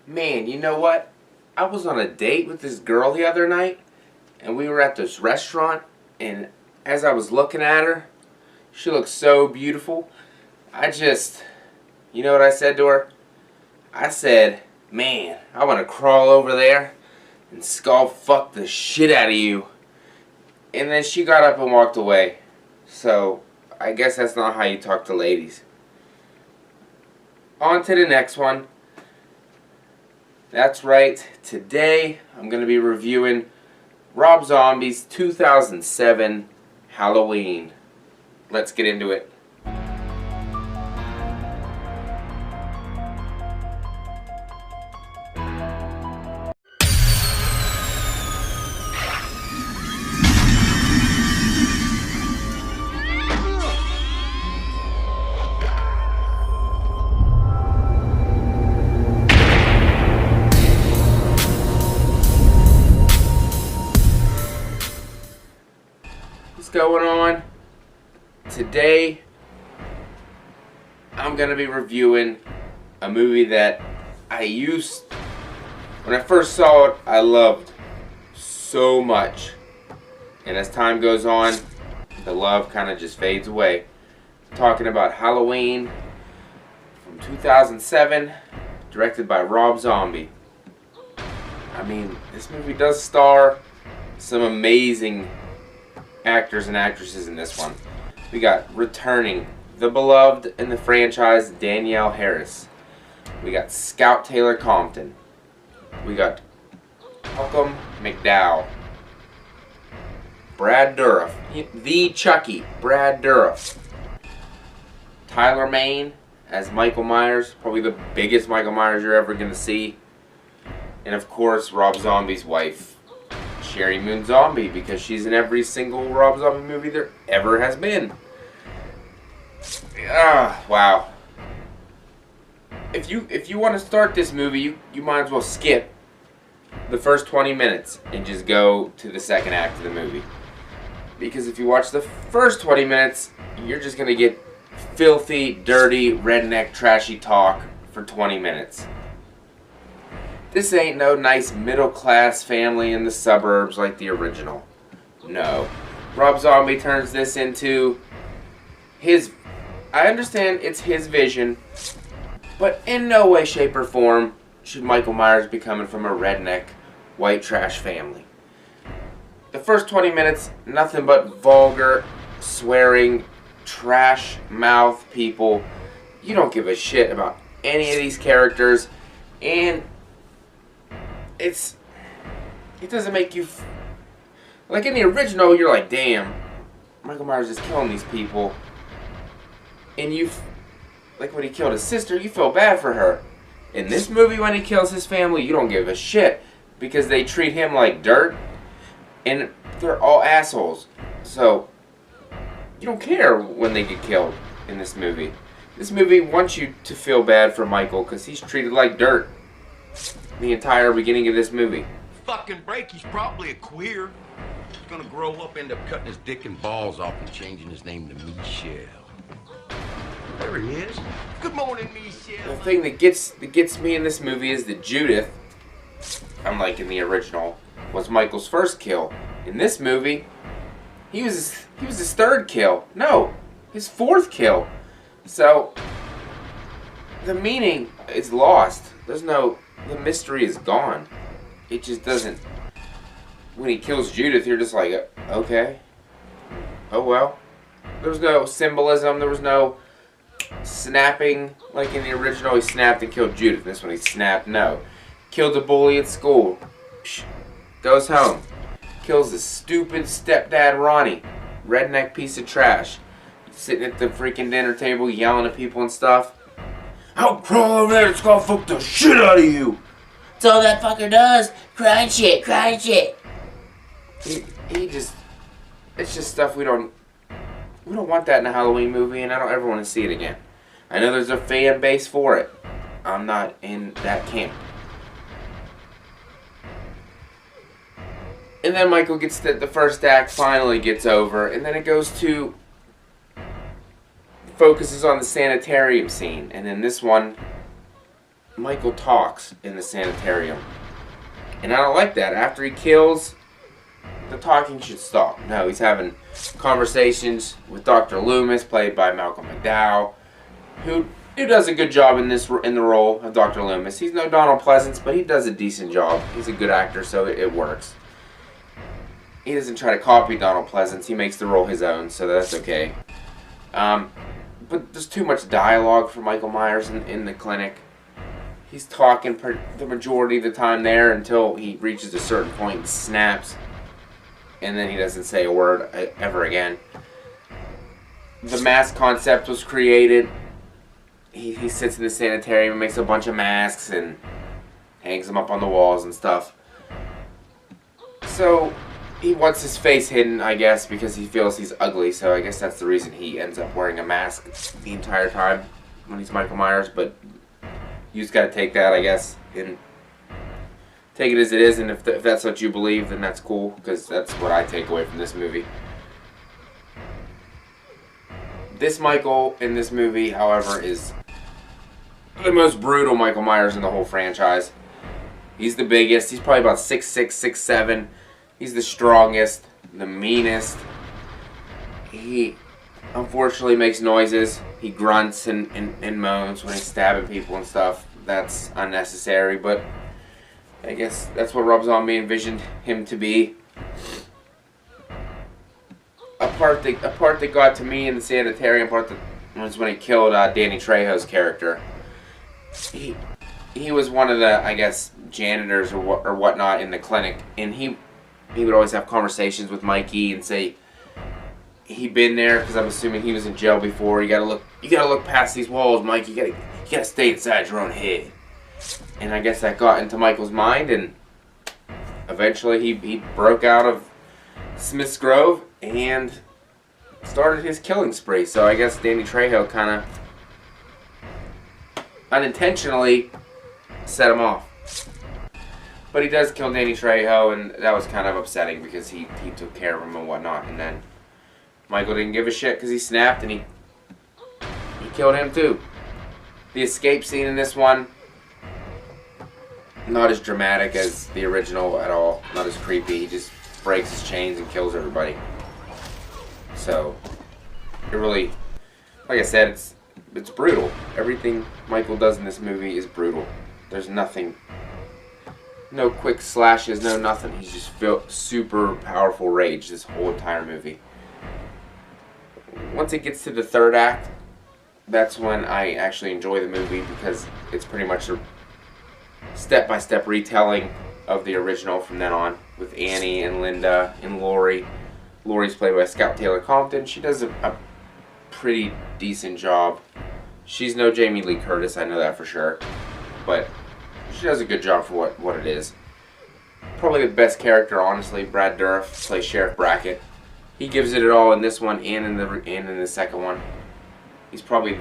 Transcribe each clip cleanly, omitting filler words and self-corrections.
Man, you know what? I was on a date with this girl the other night, and we were at this restaurant, and as I was looking at her, she looked so beautiful. You know what I said to her? I said, man, I want to crawl over there and skull fuck the shit out of you. And then she got up and walked away. So, I guess that's not how you talk to ladies. On to the next one. That's right, today I'm going to be reviewing Rob Zombie's 2007 Halloween. Let's get into it. What's going on? Today I'm going to be reviewing a movie that when I first saw it, I loved so much. And as time goes on, the love kind of just fades away. I'm talking about Halloween from 2007, directed by Rob Zombie. I mean, this movie does star some amazing actors and actresses in this one. We got returning the beloved in the franchise Danielle Harris. We got Scout Taylor Compton. We got Malcolm McDowell. Brad Dourif, the Chucky, Brad Dourif. Tyler Mane as Michael Myers, probably the biggest Michael Myers you're ever going to see. And of course, Rob Zombie's wife, Sherry Moon Zombie, because she's in every single Rob Zombie movie there ever has been. Wow. If you want to start this movie, you might as well skip the first 20 minutes and just go to the second act of the movie. Because if you watch the first 20 minutes, you're just going to get filthy, dirty, redneck, trashy talk for 20 minutes. This ain't no nice middle-class family in the suburbs like the original. No. Rob Zombie turns this into his... I understand it's his vision, but in no way, shape, or form should Michael Myers be coming from a redneck, white trash family. The first 20 minutes, nothing but vulgar, swearing, trash mouth people. You don't give a shit about any of these characters, and it doesn't make you... Like in the original, you're like, damn, Michael Myers is killing these people. And like when he killed his sister, you feel bad for her. In this movie, when he kills his family, you don't give a shit. Because they treat him like dirt. And they're all assholes. So, you don't care when they get killed in this movie. This movie wants you to feel bad for Michael because he's treated like dirt the entire beginning of this movie. Fucking break, he's probably a queer. He's gonna grow up, end up cutting his dick and balls off and changing his name to Michelle. There he is. Good morning, Michelle. The thing that gets me in this movie is that Judith, unlike in the original, was Michael's first kill. In this movie, he was his third kill. No, his fourth kill. So the meaning is lost. The mystery is gone. It just doesn't. When he kills Judith, you're just like, okay, oh well. There was no symbolism. There was no snapping like in the original. He snapped and killed Judith. This one he snapped. No, killed a bully at school. Goes home. Kills the stupid stepdad Ronnie, redneck piece of trash, sitting at the freaking dinner table yelling at people and stuff. I'll crawl over there and skull fuck the shit out of you. That's all that fucker does. Crying shit, crying shit. It's just stuff we don't want that in a Halloween movie, and I don't ever want to see it again. I know there's a fan base for it. I'm not in that camp. And then Michael gets the first act finally gets over, and then it goes to focuses on the sanitarium scene, and in this one Michael talks in the sanitarium. And I don't like that. After he kills, the talking should stop. No, he's having conversations with Dr. Loomis, played by Malcolm McDowell, who does a good job in the role of Dr. Loomis. He's no Donald Pleasance, but he does a decent job. He's a good actor, so it works. He doesn't try to copy Donald Pleasance. He makes the role his own, so that's okay. But there's too much dialogue for Michael Myers in the clinic. He's talking the majority of the time there until he reaches a certain point and snaps. And then he doesn't say a word ever again. The mask concept was created. He sits in the sanitarium and makes a bunch of masks and hangs them up on the walls and stuff. So he wants his face hidden, I guess, because he feels he's ugly. So I guess that's the reason he ends up wearing a mask the entire time when he's Michael Myers. But you just gotta take that, I guess, and take it as it is. And if that's what you believe, then that's cool, because that's what I take away from this movie. This Michael in this movie, however, is the most brutal Michael Myers in the whole franchise. He's the biggest. He's probably about 6'6", 6'7". He's the strongest, the meanest. He unfortunately makes noises. He grunts and moans when he's stabbing people and stuff. That's unnecessary, but I guess that's what rubs on me. Envisioned him to be. A part that got to me in the sanitarium was when he killed Danny Trejo's character. He was one of the, I guess, janitors or whatnot in the clinic, and he would always have conversations with Mikey and say he'd been there, because I'm assuming he was in jail before. You gotta look past these walls, Mike. You gotta stay inside your own head. And I guess that got into Michael's mind, and eventually he broke out of Smith's Grove and started his killing spree. So I guess Danny Trejo kind of unintentionally set him off. But he does kill Danny Trejo, and that was kind of upsetting because he took care of him and whatnot. And then Michael didn't give a shit because he snapped and he killed him too. The escape scene in this one, not as dramatic as the original at all. Not as creepy. He just breaks his chains and kills everybody. So it really, like I said, it's brutal. Everything Michael does in this movie is brutal. There's nothing. No quick slashes, no nothing. He's just felt super powerful rage this whole entire movie. Once it gets to the third act, that's when I actually enjoy the movie, because it's pretty much a step-by-step retelling of the original from then on, with Annie and Linda and Laurie. Laurie's played by Scout Taylor Compton. She does a pretty decent job. She's no Jamie Lee Curtis, I know that for sure, but she does a good job for what it is. Probably the best character, honestly, Brad Dourif plays Sheriff Brackett. He gives it all in this one and in the second one. He's probably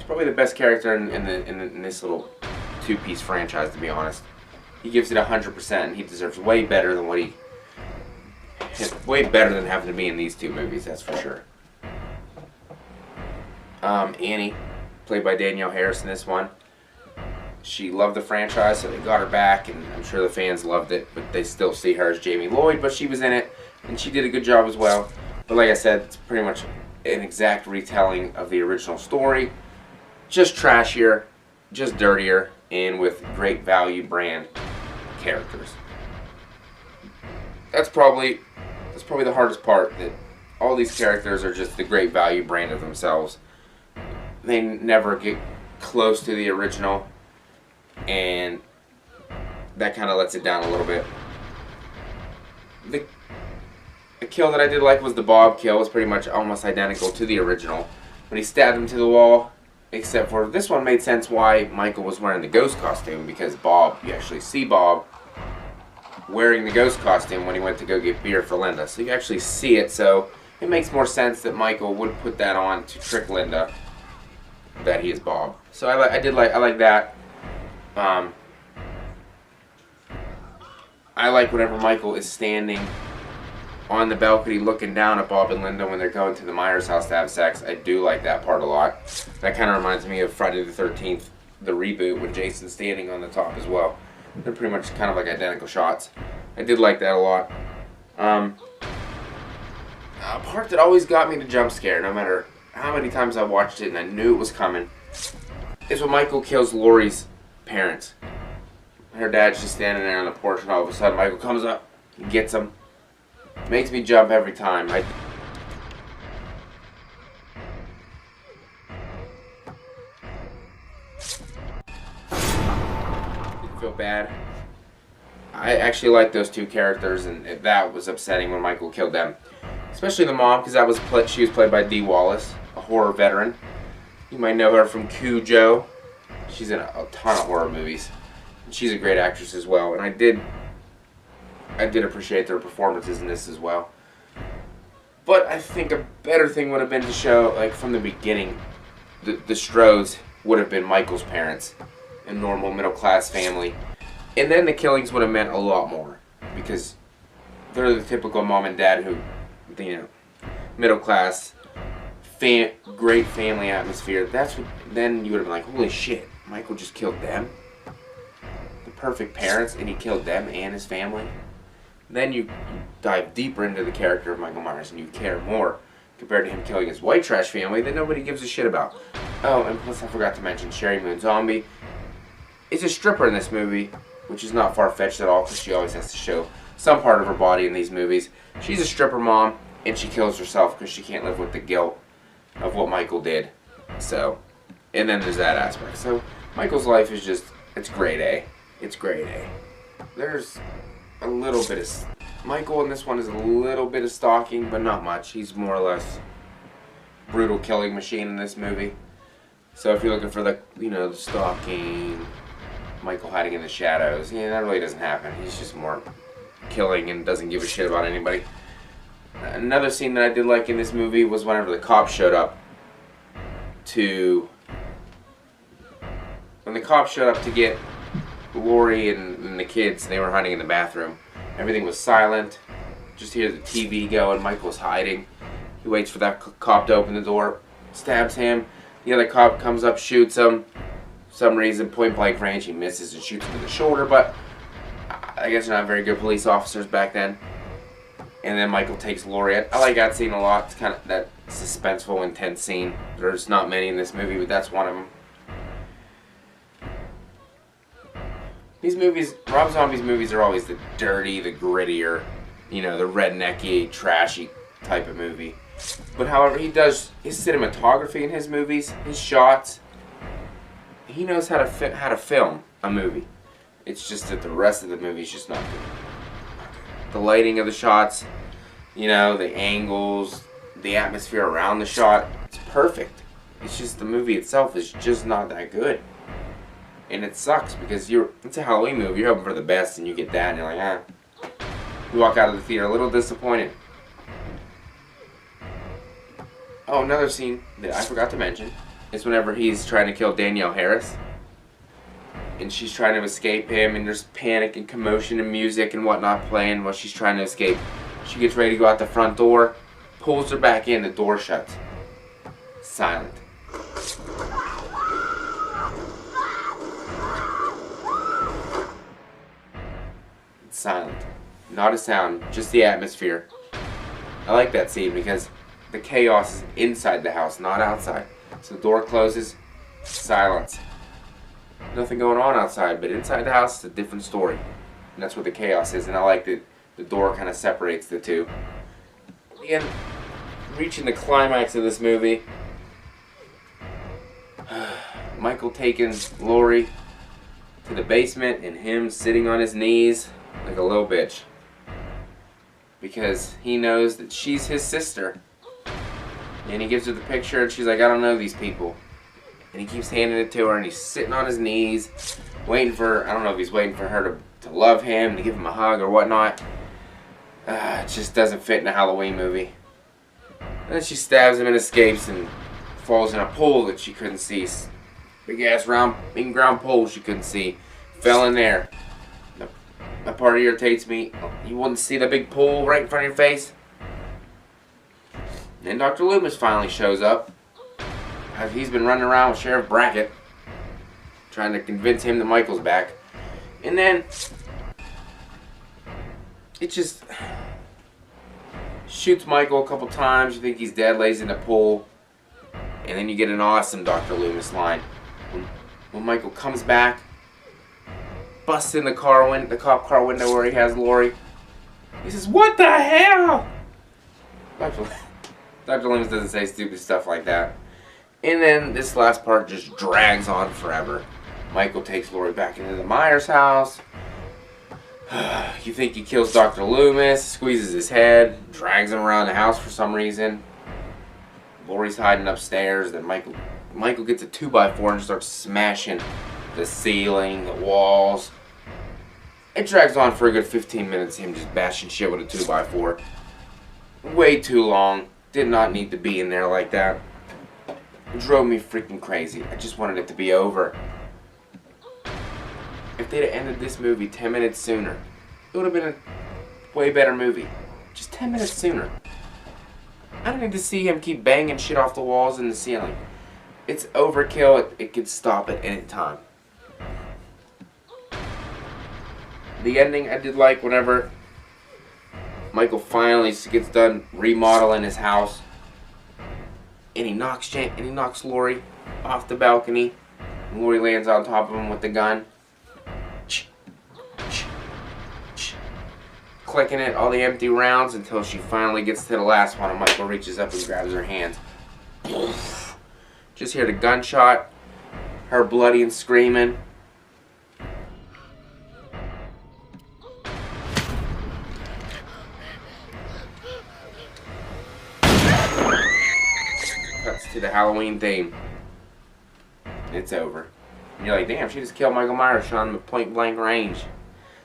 the best character in this little two-piece franchise, to be honest. He gives it 100%, and he deserves way better than having to be in these two movies. That's for sure. Annie, played by Danielle Harris in this one. She loved the franchise, so they got her back, and I'm sure the fans loved it, but they still see her as Jamie Lloyd, but she was in it, and she did a good job as well. But like I said, it's pretty much an exact retelling of the original story, just trashier, just dirtier, and with great value brand characters. That's probably the hardest part, that all these characters are just the great value brand of themselves. They never get close to the original, and that kind of lets it down a little bit. The kill that I did like was the Bob kill. It was pretty much almost identical to the original. When he stabbed him to the wall, except for this one made sense why Michael was wearing the ghost costume, because Bob, you actually see Bob wearing the ghost costume when he went to go get beer for Linda. So you actually see it, so it makes more sense that Michael would put that on to trick Linda that he is Bob. So I like that. I like whenever Michael is standing on the balcony looking down at Bob and Linda when they're going to the Myers house to have sex. I do like that part a lot. That kind of reminds me of Friday the 13th the reboot with Jason standing on the top as well. They're pretty much kind of like identical shots. I did like that a lot. A part that always got me to jump scare, no matter how many times I watched it and I knew it was coming, is when Michael kills Laurie's parents. Her dad's just standing there on the porch, and all of a sudden Michael comes up and gets him. Makes me jump every time. I didn't feel bad. I actually like those two characters, and that was upsetting when Michael killed them. Especially the mom, because she was played by Dee Wallace, a horror veteran. You might know her from Cujo. She's in a ton of horror movies. And she's a great actress as well, and I did appreciate their performances in this as well. But I think a better thing would have been to show, like from the beginning, the Strodes would have been Michael's parents, a normal middle-class family. And then the killings would have meant a lot more, because they're the typical mom and dad who, you know, middle-class, great family atmosphere. That's what, then you would have been like, holy shit, Michael just killed them? The perfect parents, and he killed them and his family? Then you dive deeper into the character of Michael Myers, and you care more compared to him killing his white trash family that nobody gives a shit about. Oh, and plus I forgot to mention Sherry Moon Zombie is a stripper in this movie, which is not far-fetched at all, because she always has to show some part of her body in these movies. She's a stripper mom, and she kills herself because she can't live with the guilt of what Michael did. So, and then there's that aspect. So, Michael's life is just, it's grade A. It's grade A. There's a little bit of, Michael in this one is a little bit of stalking, but not much. He's more or less brutal killing machine in this movie. So if you're looking for the, the stalking, Michael hiding in the shadows, yeah, that really doesn't happen. He's just more killing and doesn't give a shit about anybody. Another scene that I did like in this movie was whenever the cops showed up when the cops showed up to get Laurie and the kids, they were hiding in the bathroom. Everything was silent. Just hear the TV go, and Michael's hiding. He waits for that cop to open the door, stabs him. The other cop comes up, shoots him. For some reason, point blank range, he misses and shoots him in the shoulder, but I guess they're not very good police officers back then. And then Michael takes Laurie. I like that scene a lot. It's kind of that suspenseful, intense scene. There's not many in this movie, but that's one of them. These movies, Rob Zombie's movies are always the dirty, the grittier, the rednecky, trashy type of movie. But however, he does his cinematography in his movies, his shots. He knows how to film a movie. It's just that the rest of the movie is just not good. The lighting of the shots, the angles, the atmosphere around the shot, it's perfect. It's just the movie itself is just not that good. And it sucks because it's a Halloween movie. You're hoping for the best, and you get that, and you're like, You walk out of the theater a little disappointed. Oh, another scene that I forgot to mention is whenever he's trying to kill Danielle Harris. And she's trying to escape him, and there's panic and commotion and music and whatnot playing while she's trying to escape. She gets ready to go out the front door, pulls her back in, the door shuts. Silent. It's silent. Not a sound, just the atmosphere. I like that scene because the chaos is inside the house, not outside. So the door closes, silence. Nothing going on outside, but inside the house, it's a different story. And that's what the chaos is, and I like that the door kind of separates the two. And reaching the climax of this movie, Michael taking Laurie to the basement and him sitting on his knees like a little bitch. Because he knows that she's his sister. And he gives her the picture, and she's like, I don't know these people. And he keeps handing it to her, and he's sitting on his knees, waiting for, I don't know if he's waiting for her to love him, to give him a hug or whatnot. It just doesn't fit in a Halloween movie. And then she stabs him and escapes and falls in a pool that she couldn't see. Big ass round, in-ground pool she couldn't see. Fell in there. That part irritates me. You wouldn't see the big pool right in front of your face. Then Dr. Loomis finally shows up. He's been running around with Sheriff Brackett. trying to convince him that Michael's back. And then it just shoots Michael a couple times. You think he's dead, lays in the pool. And then you get an awesome Dr. Loomis line. When Michael comes back, busts in the cop car window where he has Lori. He says, "What the hell?" Dr. Loomis doesn't say stupid stuff like that. And then this last part just drags on forever. Michael takes Lori back into the Myers house. You think he kills Dr. Loomis, squeezes his head, drags him around the house for some reason. Lori's hiding upstairs. Then Michael gets a 2x4 and starts smashing the ceiling, the walls. It drags on for a good 15 minutes, him just bashing shit with a 2x4. Way too long. Did not need to be in there like that. It drove me freaking crazy. I just wanted it to be over. If they'd have ended this movie 10 minutes sooner, it would have been a way better movie. Just 10 minutes sooner. I don't need to see him keep banging shit off the walls and the ceiling. It's overkill. It could stop at any time. The ending I did like whenever Michael finally gets done remodeling his house, and he knocks Lori off the balcony. And Lori lands on top of him with the gun, clicking it all the empty rounds until she finally gets to the last one, and Michael reaches up and grabs her hand. Just hear the gunshot, her bloody and screaming. Cuts to the Halloween theme. It's over. And you're like, damn, she just killed Michael Myers, shot him at point blank range.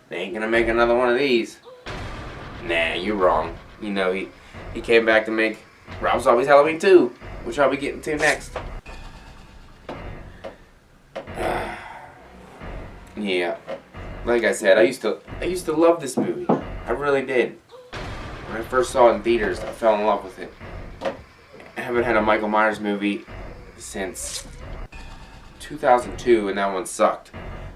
They ain't gonna make another one of these. Nah, you're wrong. You know, he came back to make Rob Zombie's Halloween 2, which I'll be getting to next. Yeah, like I said, I used to love this movie. I really did. When I first saw it in theaters, I fell in love with it. I haven't had a Michael Myers movie since 2002, and that one sucked.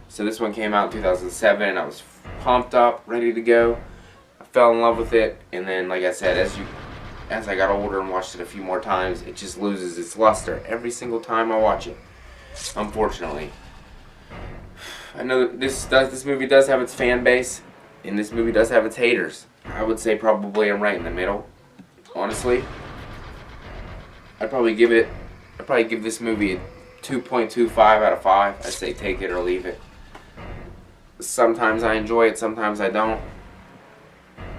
So this one came out in 2007, and I was pumped up, ready to go. I fell in love with it, and then, like I said, as I got older and watched it a few more times, it just loses its luster every single time I watch it. Unfortunately, I know that this movie does have its fan base, and this movie does have its haters. I would say probably I'm right in the middle. Honestly, I'd probably give this movie a 2.25 out of 5. I'd say take it or leave it. Sometimes I enjoy it, sometimes I don't.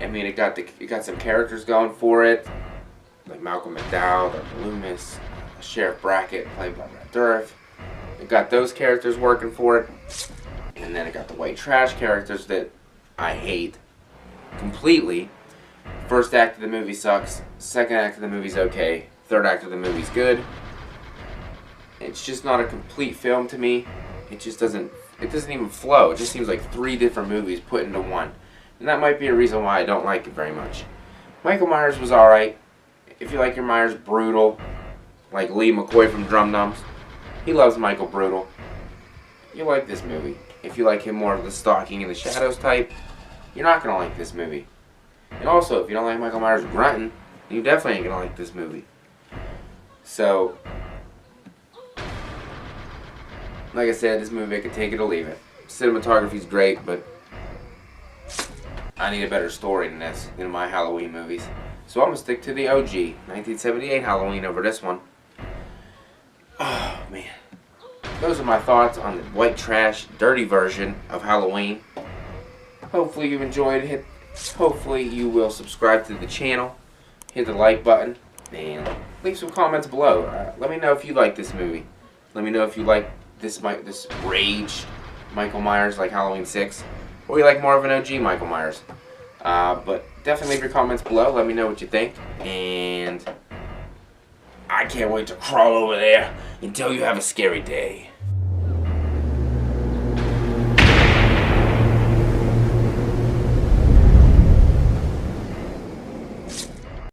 I mean, it got some characters going for it, like Malcolm McDowell, Dr. Loomis, Sheriff Brackett, played by Brad Dourif. It got those characters working for it, and then it got the white trash characters that I hate completely. First act of the movie sucks. Second act of the movie's okay. Third act of the movie's good. It's just not a complete film to me. It just doesn't even flow. It just seems like 3 different movies put into one. And that might be a reason why I don't like it very much. Michael Myers was alright. If you like your Myers brutal, like Lee McCoy from Drum Dums, he loves Michael brutal. You like this movie. If you like him more of the stalking in the shadows type, you're not going to like this movie. And also, if you don't like Michael Myers grunting, you definitely ain't going to like this movie. So, like I said, this movie I could take it or leave it. Cinematography's great, but I need a better story than this in my Halloween movies. So I'm going to stick to the OG 1978 Halloween over this one. Oh, man. Those are my thoughts on the white trash, dirty version of Halloween. Hopefully you enjoyed it. Hopefully you will subscribe to the channel. Hit the like button. And leave some comments below. Let me know if you like this movie. Let me know if you like this rage Michael Myers like Halloween 6. Or you like more of an OG Michael Myers. But definitely leave your comments below. Let me know what you think. And I can't wait to crawl over there until you have a scary day.